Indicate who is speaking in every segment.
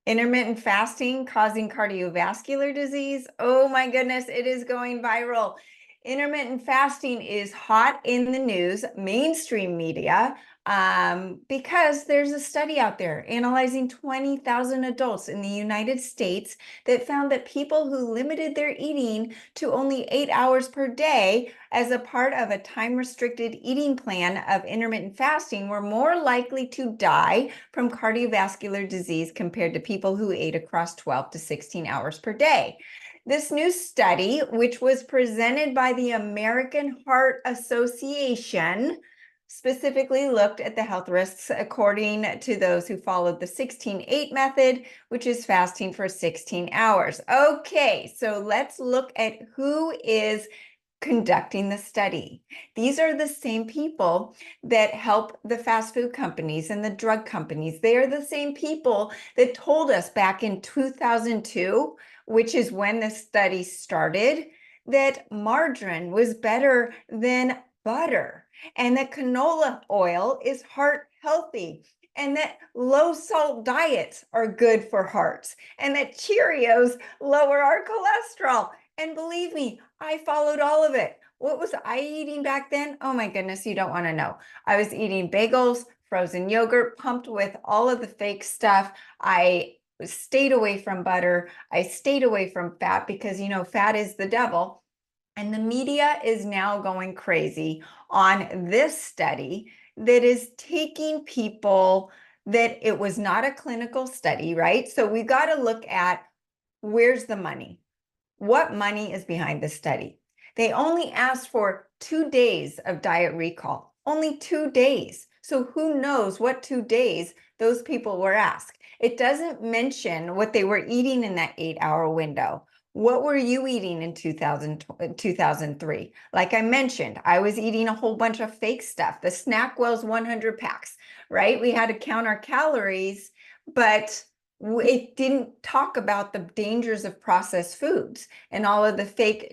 Speaker 1: Intermittent fasting causing cardiovascular disease. Oh my goodness, it is going viral. Intermittent fasting is hot in the news, mainstream media, because there's a study out there analyzing 20,000 adults in the United States that found that people who limited their eating to only 8 hours per day as a part of a time-restricted eating plan of intermittent fasting were more likely to die from cardiovascular disease compared to people who ate across 12 to 16 hours per day. This new study, which was presented by the American Heart Association, specifically looked at the health risks according to those who followed the 16-8 method, which is fasting for 16 hours. Okay, so let's look at who is conducting the study. These are the same people that help the fast food companies and the drug companies. They are the same people that told us back in 2002, which is when the study started, that margarine was better than butter and that canola oil is heart healthy and that low salt diets are good for hearts and that Cheerios lower our cholesterol. And believe me, I followed all of it. What was I eating back then? Oh my goodness, you don't want to know. I was eating bagels, frozen yogurt, pumped with all of the fake stuff. I stayed away from butter. I stayed away from fat because, fat is the devil. And the media is now going crazy on this study that is taking people that it was not a clinical study, right? So we've got to look at where's the money? What money is behind this study? They only asked for 2 days of diet recall, only 2 days. So who knows what 2 days those people were asked? It doesn't mention what they were eating in that 8-hour window. What were you eating in 2003? Like I mentioned, I was eating a whole bunch of fake stuff, the SnackWell's 100 packs, right? We had to count our calories, but it didn't talk about the dangers of processed foods and all of the fake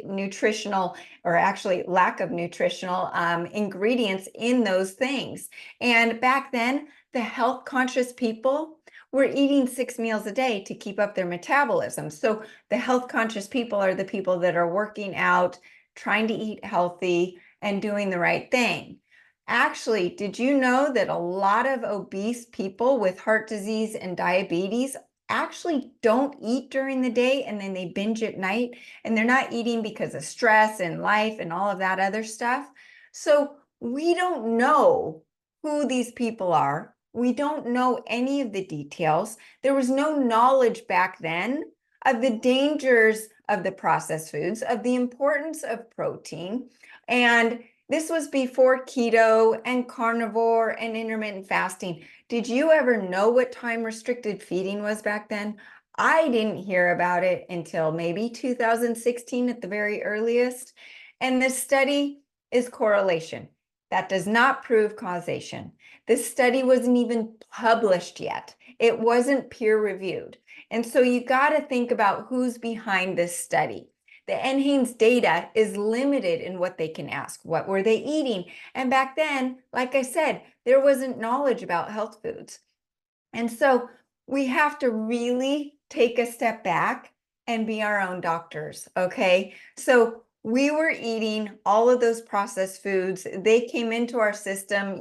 Speaker 1: nutritional, or actually lack of nutritional ingredients in those things. And back then, the health conscious people were eating 6 meals a day to keep up their metabolism. So the health conscious people are the people that are working out, trying to eat healthy, and doing the right thing. Actually, did you know that a lot of obese people with heart disease and diabetes actually don't eat during the day and then they binge at night, and they're not eating because of stress and life and all of that other stuff? So we don't know who these people are. We don't know any of the details. There was no knowledge back then of the dangers of the processed foods, of the importance of protein, and this was before keto and carnivore and intermittent fasting. Did you ever know what time-restricted feeding was back then? I didn't hear about it until maybe 2016 at the very earliest. And this study is correlation. That does not prove causation. This study wasn't even published yet. It wasn't peer-reviewed. And so you got to think about who's behind this study. The NHANES data is limited in what they can ask. What were they eating? And back then, like I said, there wasn't knowledge about health foods. And so we have to really take a step back and be our own doctors, okay? So we were eating all of those processed foods. They came into our system,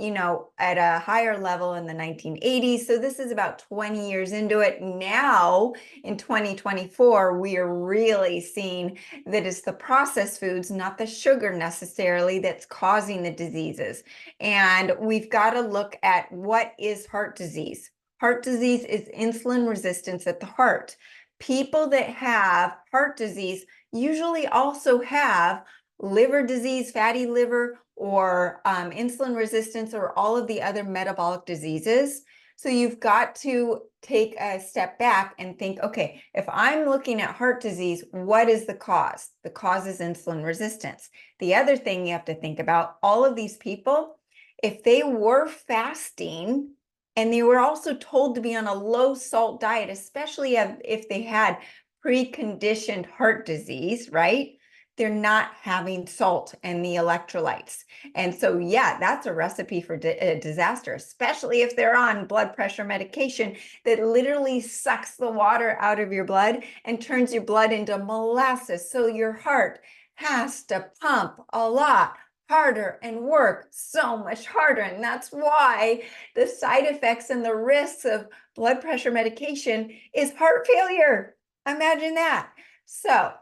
Speaker 1: at a higher level in the 1980s. So this is about 20 years into it. Now, in 2024, we are really seeing that it's the processed foods, not the sugar necessarily, that's causing the diseases. And we've got to look at what is heart disease. Heart disease is insulin resistance at the heart. People that have heart disease usually also have liver disease, fatty liver, or insulin resistance, or all of the other metabolic diseases. So you've got to take a step back and think, okay, if I'm looking at heart disease, what is the cause? The cause is insulin resistance. The other thing you have to think about, all of these people, if they were fasting, and they were also told to be on a low salt diet, especially if they had preconditioned heart disease, right? they're not having salt and the electrolytes. And so, yeah, that's a recipe for disaster, especially if they're on blood pressure medication that literally sucks the water out of your blood and turns your blood into molasses. So your heart has to pump a lot harder and work so much harder. And that's why the side effects and the risks of blood pressure medication is heart failure. Imagine that. So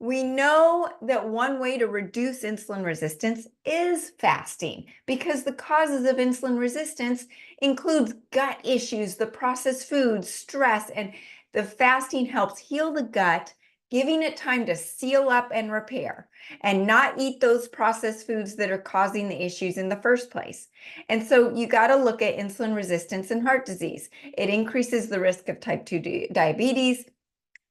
Speaker 1: we know that one way to reduce insulin resistance is fasting, because the causes of insulin resistance includes gut issues, the processed foods, stress, and the fasting helps heal the gut, giving it time to seal up and repair and not eat those processed foods that are causing the issues in the first place. And so you got to look at insulin resistance and heart disease. It increases the risk of type 2 diabetes.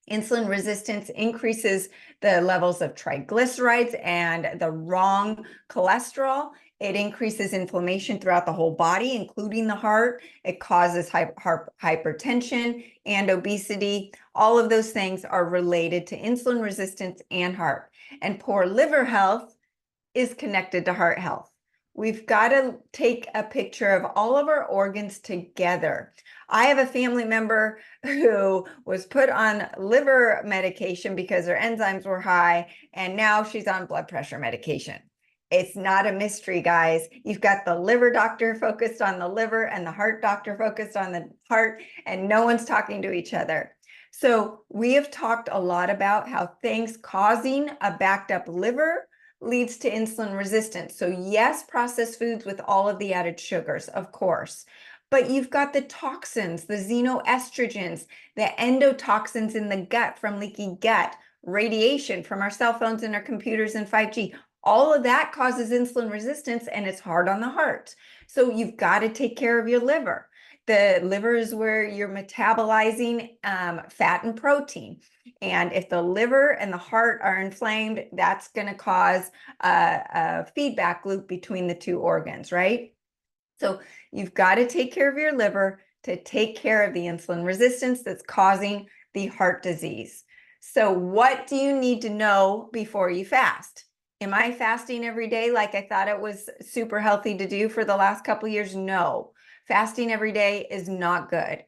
Speaker 1: Insulin resistance increases the levels of triglycerides and the wrong cholesterol. It increases inflammation throughout the whole body, including the heart. It causes hypertension and obesity. All of those things are related to insulin resistance and heart. And poor liver health is connected to heart health. We've got to take a picture of all of our organs together. I have a family member who was put on liver medication because her enzymes were high, and now she's on blood pressure medication. It's not a mystery, guys. You've got the liver doctor focused on the liver and the heart doctor focused on the heart, and no one's talking to each other. So we have talked a lot about how things causing a backed up liver leads to insulin resistance. So yes, processed foods with all of the added sugars, of course, but you've got the toxins, the xenoestrogens, the endotoxins in the gut from leaky gut, radiation from our cell phones and our computers and 5G. All of that causes insulin resistance, and it's hard on the heart. So you've got to take care of your liver. The liver is where you're metabolizing fat and protein. And if the liver and the heart are inflamed, that's going to cause a feedback loop between the two organs, right? So you've got to take care of your liver to take care of the insulin resistance that's causing the heart disease. So what do you need to know before you fast? Am I fasting every day like I thought it was super healthy to do for the last couple of years? No. Fasting every day is not good.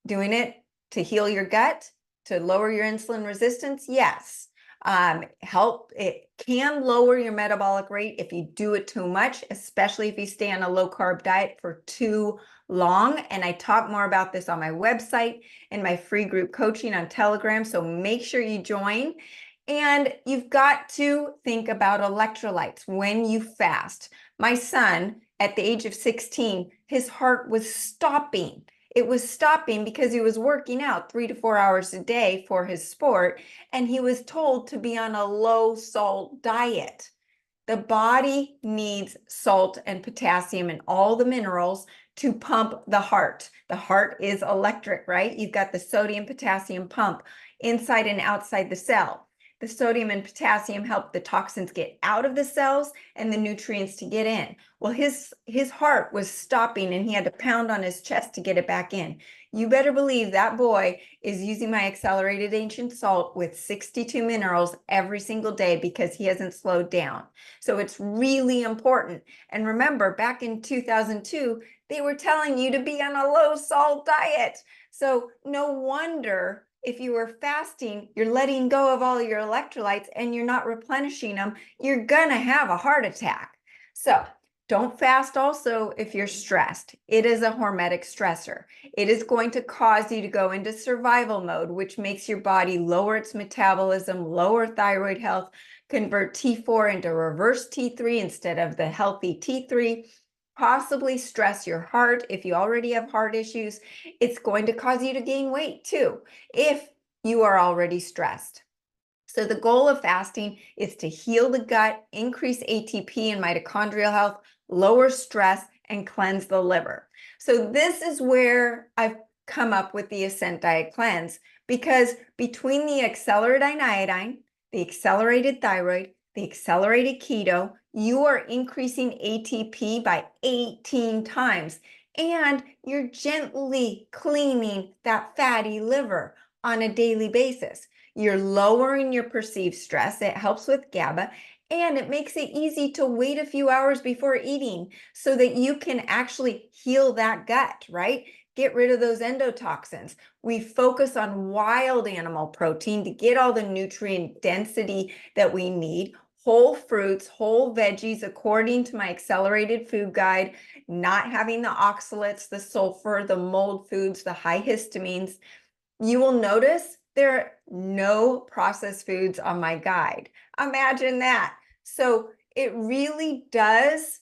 Speaker 1: Doing it to heal your gut, to lower your insulin resistance, yes. It can lower your metabolic rate if you do it too much, especially if you stay on a low carb diet for too long. And I talk more about this on my website and my free group coaching on Telegram. So make sure you join. And you've got to think about electrolytes when you fast. My son, at the age of 16, his heart was stopping. It was stopping because he was working out 3 to 4 hours a day for his sport, and he was told to be on a low salt diet. The body needs salt and potassium and all the minerals to pump the heart. The heart is electric, right? You've got the sodium potassium pump inside and outside the cell. The sodium and potassium help the toxins get out of the cells and the nutrients to get in. Well, his heart was stopping and he had to pound on his chest to get it back in. You better believe that boy is using my accelerated ancient salt with 62 minerals every single day because he hasn't slowed down. So it's really important. And remember, back in 2002, they were telling you to be on a low salt diet. So no wonder if you were fasting, you're letting go of all your electrolytes and you're not replenishing them, you're gonna have a heart attack. So don't fast also if you're stressed. It is a hormetic stressor. It is going to cause you to go into survival mode, which makes your body lower its metabolism, lower thyroid health, convert T4 into reverse T3 instead of the healthy T3, possibly stress your heart if you already have heart issues. It's going to cause you to gain weight too if you are already stressed. So the goal of fasting is to heal the gut, increase ATP and mitochondrial health, lower stress, and cleanse the liver. So this is where I've come up with the Ascent Diet Cleanse, because between the accelerated iodine, the accelerated thyroid, the accelerated keto, you are increasing ATP by 18 times, and you're gently cleaning that fatty liver on a daily basis. You're lowering your perceived stress. It helps with GABA, and it makes it easy to wait a few hours before eating so that you can actually heal that gut, right? Get rid of those endotoxins. We focus on wild animal protein to get all the nutrient density that we need. Whole fruits, whole veggies, according to my accelerated food guide, not having the oxalates, the sulfur, the mold foods, the high histamines. You will notice there are no processed foods on my guide. Imagine that. So it really does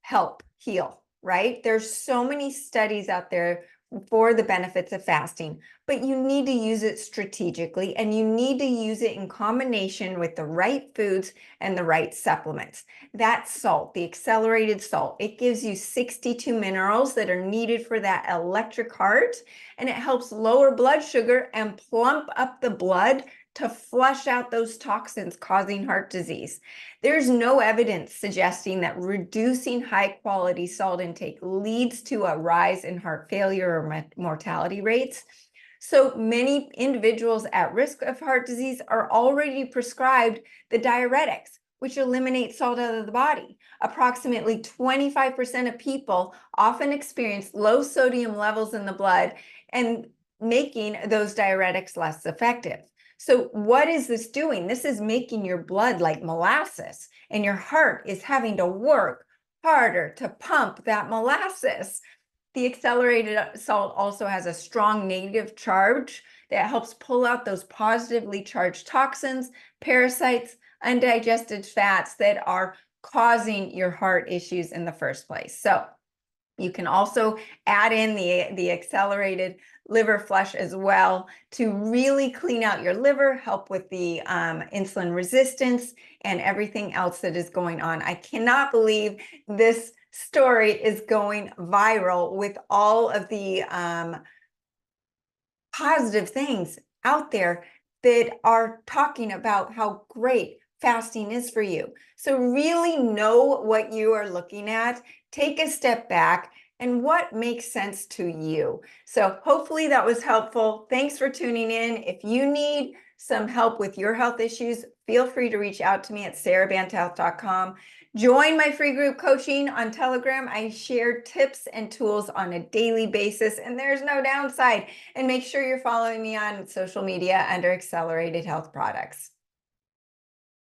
Speaker 1: help heal, right? There's so many studies out there for the benefits of fasting, but you need to use it strategically and you need to use it in combination with the right foods and the right supplements. That salt, the accelerated salt, it gives you 62 minerals that are needed for that electric heart, and it helps lower blood sugar and plump up the blood to flush out those toxins causing heart disease. There's no evidence suggesting that reducing high quality salt intake leads to a rise in heart failure or mortality rates. So many individuals at risk of heart disease are already prescribed the diuretics, which eliminate salt out of the body. Approximately 25% of people often experience low sodium levels in the blood and making those diuretics less effective. So what is this doing? This is making your blood like molasses, and your heart is having to work harder to pump that molasses. The accelerated salt also has a strong negative charge that helps pull out those positively charged toxins, parasites, undigested fats that are causing your heart issues in the first place. So you can also add in the accelerated liver flush as well to really clean out your liver, help with the insulin resistance and everything else that is going on. I cannot believe this story is going viral with all of the positive things out there that are talking about how great fasting is for you. So really know what you are looking at, take a step back, and what makes sense to you. So hopefully that was helpful. Thanks for tuning in. If you need some help with your health issues, feel free to reach out to me at sarahbanthealth.com. Join my free group coaching on Telegram. I share tips and tools on a daily basis, and there's no downside. And make sure you're following me on social media under Accelerated Health Products.